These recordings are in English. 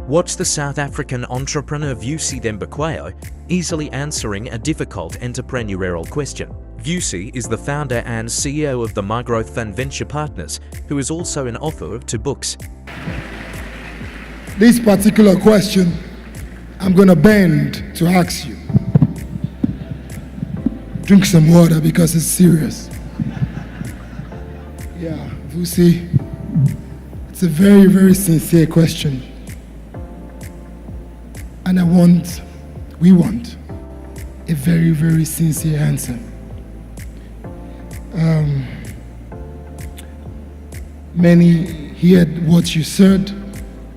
Watch the South African entrepreneur Vusi Thembekwayo easily answering a difficult entrepreneurial question. Vusi is the founder and CEO of the MyGrowth Fund Venture Partners, who is also an author of 2 books. This particular question, I'm going to bend to ask you. Drink some water because it's serious. Yeah, Vusi, it's a very, very sincere question. And we want a very, very sincere answer. Many heard what you said,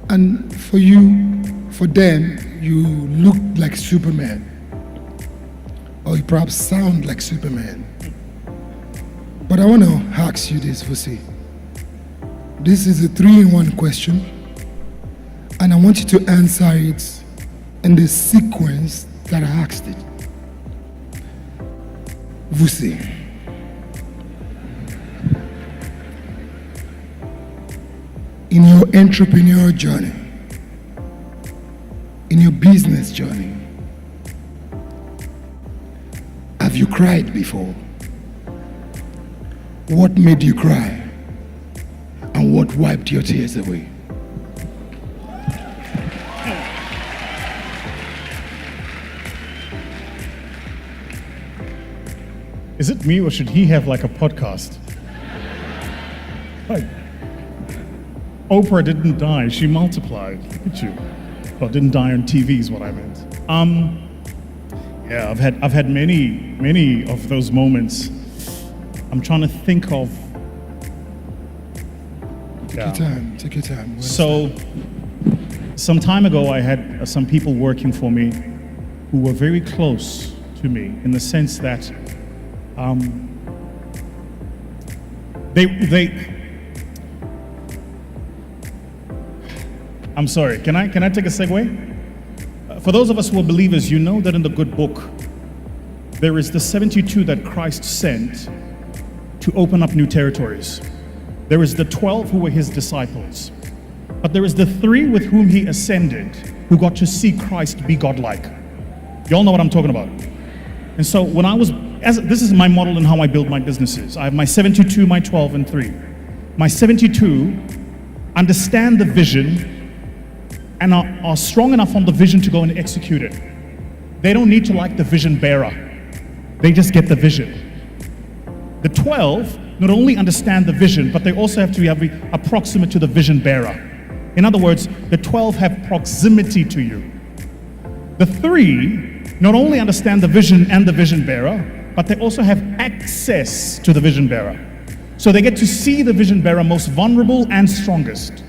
and for them, you look like Superman, or you perhaps sound like Superman. But I want to ask you this, Vusi. This is a 3-in-1 question, and I want you to answer it in the sequence that I asked it. Vusi, in your entrepreneurial journey, in your business journey, have you cried before? What made you cry? And what wiped your tears away? Is it me, or should he have like a podcast? Like, Oprah didn't die, she multiplied. Look at you. Well, didn't die on TV is what I meant. Yeah, I've had many of those moments. I'm trying to think of. Take your time. So, some time ago, I had some people working for me who were very close to me in the sense that I'm sorry, can I take a segue? For those of us who are believers, you know that in the good book, there is the 72 that Christ sent to open up new territories. There is the 12 who were his disciples. But there is the 3 with whom he ascended, who got to see Christ be godlike. Y'all know what I'm talking about. And so when this is my model in how I build my businesses. I have my 72, my 12, and 3. My 72 understand the vision and are strong enough on the vision to go and execute it. They don't need to like the vision bearer. They just get the vision. The 12 not only understand the vision, but they also have to be approximate to the vision bearer. In other words, the 12 have proximity to you. The 3 not only understand the vision and the vision bearer, but they also have access to the vision bearer. So they get to see the vision bearer most vulnerable and strongest.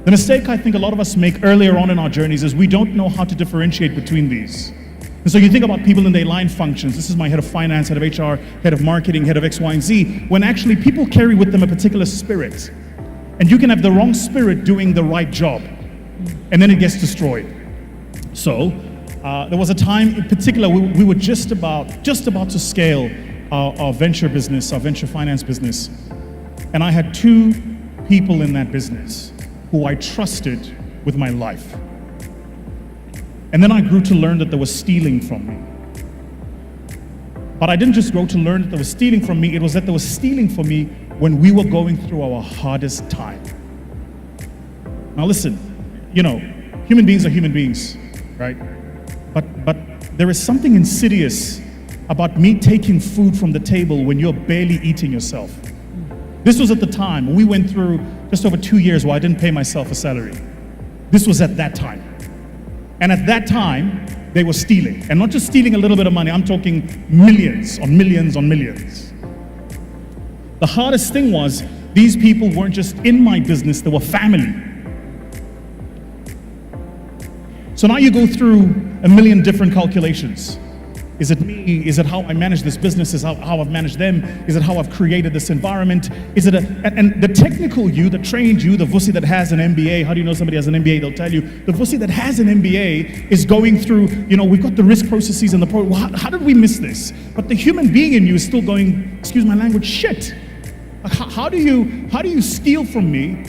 The mistake I think a lot of us make earlier on in our journeys is we don't know how to differentiate between these. And so you think about people in their line functions. This is my head of finance, head of HR, head of marketing, head of X, Y, and Z, when actually people carry with them a particular spirit. And you can have the wrong spirit doing the right job, and then it gets destroyed. So there was a time in particular we were just about to scale our venture business, our venture finance business. And I had 2 people in that business who I trusted with my life. And then I grew to learn that they were stealing from me. But I didn't just grow to learn that they were stealing from me, it was that they were stealing from me when we were going through our hardest time. Now listen, human beings are human beings, right? But there is something insidious about me taking food from the table when you're barely eating yourself. This was at the time. We went through just over 2 years where I didn't pay myself a salary. This was at that time. And at that time, they were stealing. And not just stealing a little bit of money, I'm talking millions on millions on millions. The hardest thing was, these people weren't just in my business, they were family. So now you go through a million different calculations. Is it me? Is it how I manage this business? Is it how I've managed them? Is it how I've created this environment? Is it and the technical you, the trained you, the Vusi that has an MBA, how do you know somebody has an MBA? They'll tell you. The Vusi that has an MBA is going through, we've got the risk processes and the how did we miss this? But the human being in you is still going, excuse my language, shit. How do you steal from me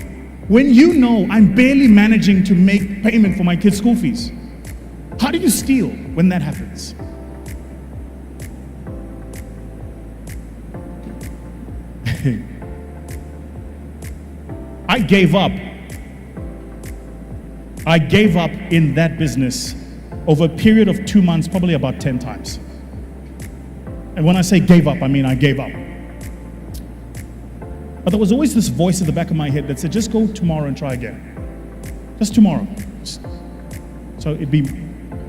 When you know I'm barely managing to make payment for my kids' school fees, how do you steal when that happens? I gave up. I gave up in that business over a period of 2 months, probably about 10 times. And when I say gave up, I mean I gave up. But there was always this voice at the back of my head that said, just go tomorrow and try again. Just tomorrow. So it'd be,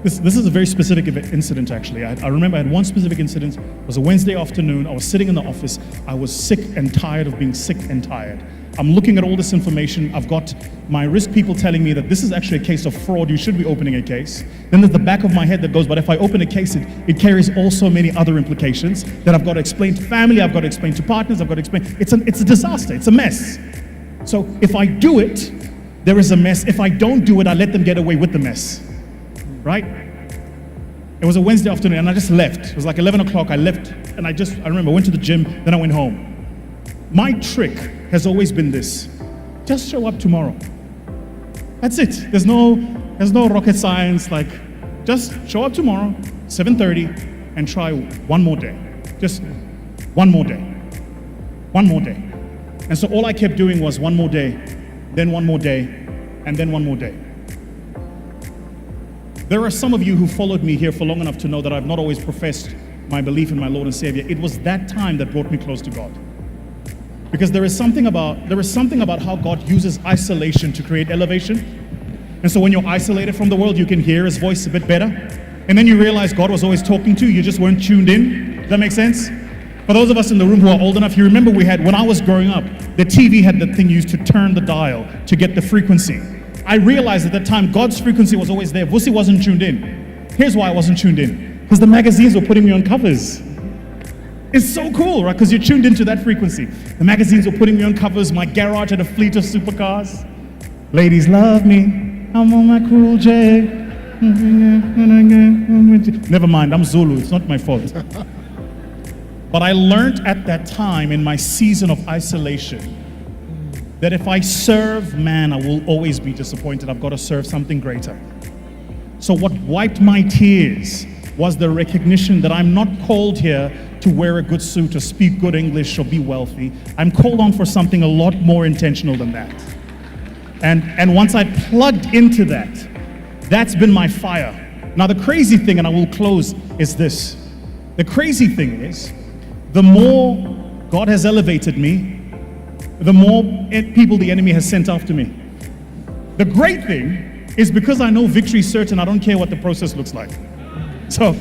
this is a very specific incident actually. I remember I had one specific incident. It was a Wednesday afternoon. I was sitting in the office. I was sick and tired of being sick and tired. I'm looking at all this information. I've got my risk people telling me that this is actually a case of fraud. You should be opening a case. Then there's the back of my head that goes, but if I open a case, it carries also many other implications that I've got to explain to family, I've got to explain to partners, I've got to explain. It's a disaster. It's a mess. So if I do it, there is a mess. If I don't do it, I let them get away with the mess. Right? It was a Wednesday afternoon and I just left. It was like 11 o'clock. I left and I remember I went to the gym, then I went home. My trick has always been this: just show up tomorrow. That's it. There's no rocket science. Like, just show up tomorrow, 7:30, and try one more day. Just one more day. One more day. And so all I kept doing was one more day, then one more day, and then one more day. There are some of you who followed me here for long enough to know that I've not always professed my belief in my Lord and Savior. It was that time that brought me close to God. Because there is something about how God uses isolation to create elevation. And so when you're isolated from the world, you can hear his voice a bit better. And then you realize God was always talking to you, you just weren't tuned in. Does that make sense? For those of us in the room who are old enough, you remember when I was growing up, the TV had the thing used to turn the dial to get the frequency. I realized at that time God's frequency was always there. Vusi wasn't tuned in. Here's why I wasn't tuned in. Because the magazines were putting me on covers. It's so cool, right? Because you're tuned into that frequency. The magazines were putting me on covers. My garage had a fleet of supercars. Ladies love me. I'm on my cool J. Never mind, I'm Zulu. It's not my fault. But I learned at that time in my season of isolation that if I serve man, I will always be disappointed. I've got to serve something greater. So what wiped my tears was the recognition that I'm not called here to wear a good suit or speak good English or be wealthy. I'm called on for something a lot more intentional than that. And once I plugged into that, that's been my fire. Now the crazy thing, and I will close, is this. The crazy thing is, the more God has elevated me, the more people the enemy has sent after me. The great thing is because I know victory is certain, I don't care what the process looks like. So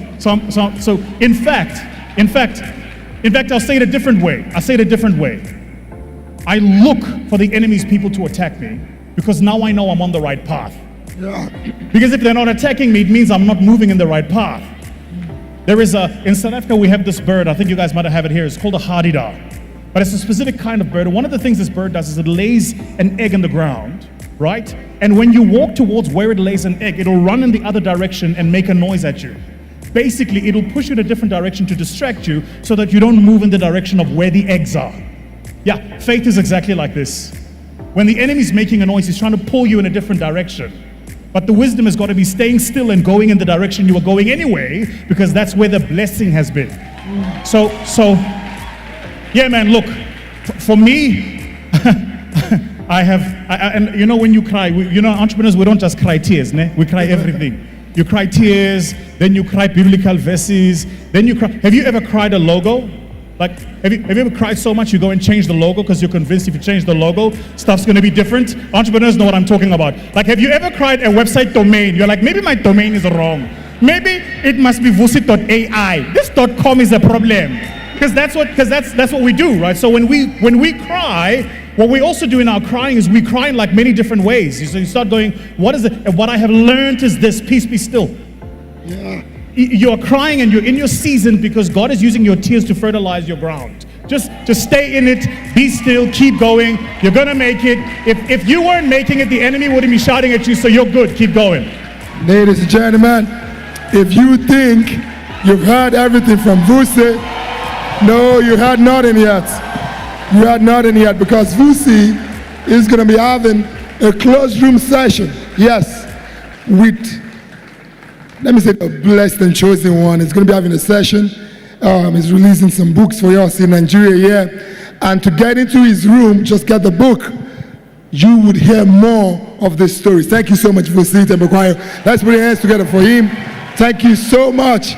in fact, I'll say it a different way. I look for the enemy's people to attack me because now I know I'm on the right path. Yeah. Because if they're not attacking me, it means I'm not moving in the right path. In South Africa, we have this bird. I think you guys might have it here. It's called a hadida. But it's a specific kind of bird. And one of the things this bird does is it lays an egg in the ground, right? And when you walk towards where it lays an egg, it'll run in the other direction and make a noise at you. Basically, it'll push you in a different direction to distract you so that you don't move in the direction of where the eggs are. Yeah, faith is exactly like this. When the enemy's making a noise, he's trying to pull you in a different direction. But the wisdom has got to be staying still and going in the direction you were going anyway, because that's where the blessing has been. So yeah, man, look, for me, and you know when you cry, entrepreneurs, we don't just cry tears, ne? We cry everything. You cry tears, then you cry biblical verses, then you cry. Have you ever cried a logo? Like, have you ever cried so much you go and change the logo because you're convinced if you change the logo, stuff's going to be different? Entrepreneurs know what I'm talking about. Like, have you ever cried a website domain? You're like, maybe my domain is wrong. Maybe it must be vusi.ai. This .com is a problem. Because that's what we do, right? So when we cry, what we also do in our crying is we cry in like many different ways. So you start going, what is it? And what I have learned is this: peace be still. Yeah. You're crying and you're in your season because God is using your tears to fertilize your ground. Just stay in it, be still, keep going. You're gonna make it. If you weren't making it, the enemy wouldn't be shouting at you, so you're good, keep going. Ladies and gentlemen, if you think you've heard everything from Vusi, no, you had nothing yet. You had nothing yet, because Vusi is going to be having a closed room session. Yes, with, let me say, a blessed and chosen one. It's going to be having a session. He's releasing some books for us in Nigeria here. And to get into his room, just get the book. You would hear more of the stories. Thank you so much, Vusi Thembekwayo. Let's put your hands together for him. Thank you so much.